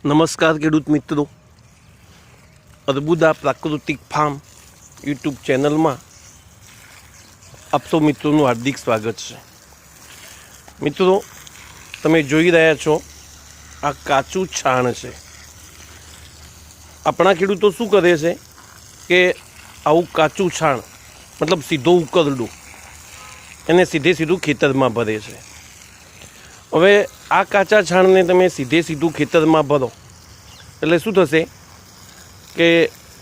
નમસ્કાર ખેડૂત મિત્રો, અર્બુદા પ્રાકૃતિક ફાર્મ યુટ્યુબ ચેનલમાં આપ સૌ મિત્રોનું હાર્દિક સ્વાગત છે। મિત્રો, તમે જોઈ રહ્યા છો આ કાચું છાણ છે। આપણા ખેડૂતો શું કરે છે કે આવું કાચું છાણ મતલબ સીધો ઉકરડો એને સીધું ખેતરમાં ભરે છે। હવે આ કાચા છાણને તમે સીધું ખેતરમાં ભરો એટલે શું થશે કે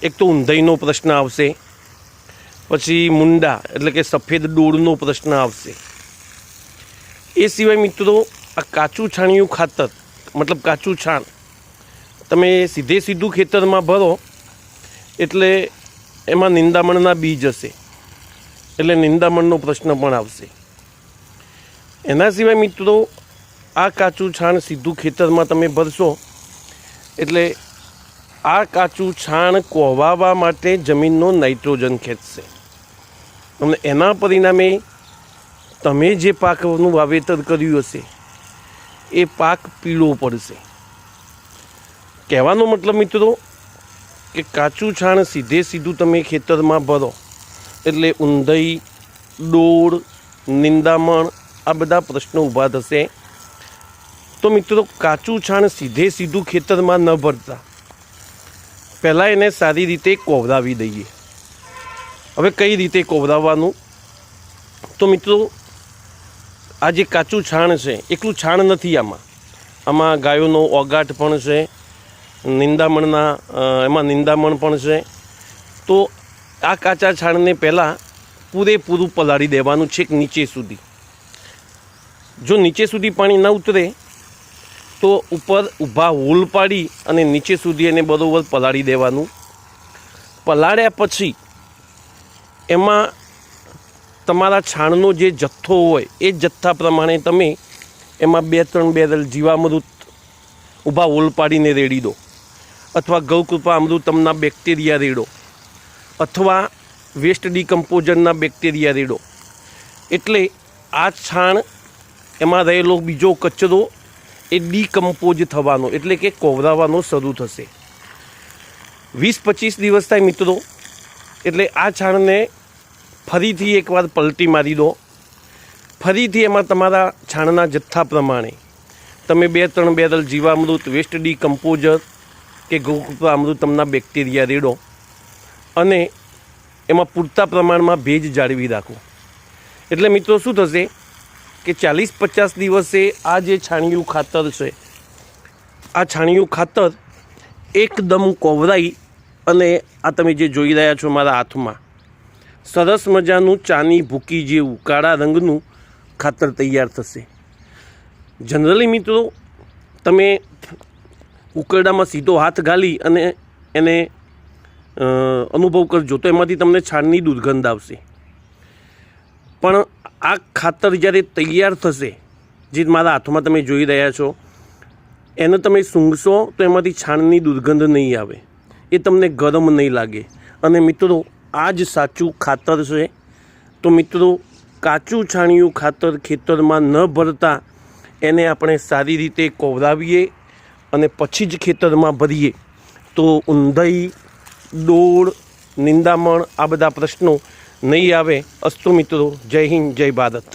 એક તો ઊંધાઈનો પ્રશ્ન આવશે, પછી મુંડા એટલે કે સફેદ ડોળનો પ્રશ્ન આવશે। એ સિવાય મિત્રો આ કાચું છાણિયું ખાતર મતલબ કાચું છાણ તમે સીધું ખેતરમાં ભરો એટલે એમાં નિંદામણના બીજ હશે એટલે નિંદામણનો પ્રશ્ન પણ આવશે। એના સિવાય મિત્રો આ કાચું છાણ સીધું ખેતરમાં તમે ભરશો એટલે આ કાચું છાણ કોહવાવા માટે જમીનનો નાઇટ્રોજન ખેંચશે અને એના પરિણામે તમે જે પાકનું વાવેતર કર્યું હશે એ પાક પીળો પડશે। કહેવાનો મતલબ મિત્રો કે કાચું છાણ સીધું તમે ખેતરમાં ભરો એટલે ઊંધાઈ, ડોળ, નિંદામણ આ બધા પ્રશ્નો ઊભા થશે। તો મિત્રો કાચું છાણ સીધું ખેતરમાં ન ભરતા પહેલાં એને સારી રીતે કોવરાવી દઈએ। હવે કઈ રીતે કોવરાવવાનું? તો મિત્રો આ જે કાચું છાણ છે એકલું છાણ નથી, આમાં ગાયોનો ઓગાટ પણ છે, એમાં નિંદામણ પણ છે। તો આ કાચા છાણને પહેલાં પૂરેપૂરું પલાળી દેવાનું છેક નીચે સુધી। જો નીચે સુધી પાણી ન ઉતરે તો ઉપર ઊભા હોલ પાડી અને નીચે સુધી એને બરાબર પલાળી દેવાનું। પલાળ્યા પછી એમાં તમારા છાણનો જે જથ્થો હોય એ જથ્થા પ્રમાણે તમે એમાં 2-3 બેરલ જીવામૃત ઊભા હોલ પાડીને રેડી દો, અથવા ગૌકૃપા અમૃતમના બેક્ટેરિયા રેડો, અથવા વેસ્ટ ડીકમ્પોઝરના બેક્ટેરિયા રેડો। એટલે આ છાણ એમાં રહેલો બીજો કચરો એ ડીકમ્પોઝ થવાનો એટલે કે કોવરાવાનો શરૂ થશે। 20-25 દિવસ થાય મિત્રો એટલે આ છાણને ફરીથી એકવાર પલટી મારી દો। ફરીથી એમાં તમારા છાણના જથ્થા પ્રમાણે તમે 2-3 બેરલ જીવામૃત, વેસ્ટ ડીકમ્પોઝર કે ગૌકૃપા અમૃતમના બેક્ટેરિયા રેડો અને એમાં પૂરતા પ્રમાણમાં ભેજ જાળવી રાખો। એટલે મિત્રો શું થશે કે 40-50 દિવસે આ જે છાણિયું ખાતર છે આ છાણિયું ખાતર એકદમ કોવરાઈ અને આ તમે જે જોઈ રહ્યા છો મારા હાથમાં સરસ મજાનું ચાની ભૂકી જેવું કાળા રંગનું ખાતર તૈયાર થશે। જનરલી મિત્રો તમે ઉકરડામાં સીધો હાથ ગાલી અને એને અનુભવ કરજો તો એમાંથી તમને છાણની દુર્ગંધ આવશે, પણ આ ખાતર જ્યારે તૈયાર થશે જે મારા હાથમાં તમે જોઈ રહ્યા છો એને તમે સૂંઘશો તો એમાંથી છાણની દુર્ગંધ નહીં આવે, એ તમને ગરમ નહીં લાગે। અને મિત્રો આ જ સાચું ખાતર છે। તો મિત્રો કાચું છાણિયું ખાતર ખેતરમાં ન ભરતા એને આપણે સારી રીતે કોવરાવીએ અને પછી જ ખેતરમાં ભરીએ તો ઊંધાઈ, ડોળ, નિંદામણ આ બધા પ્રશ્નો નહીં આવે। અસ્તુ મિત્રો, જય હિન્દ, જય ભારત।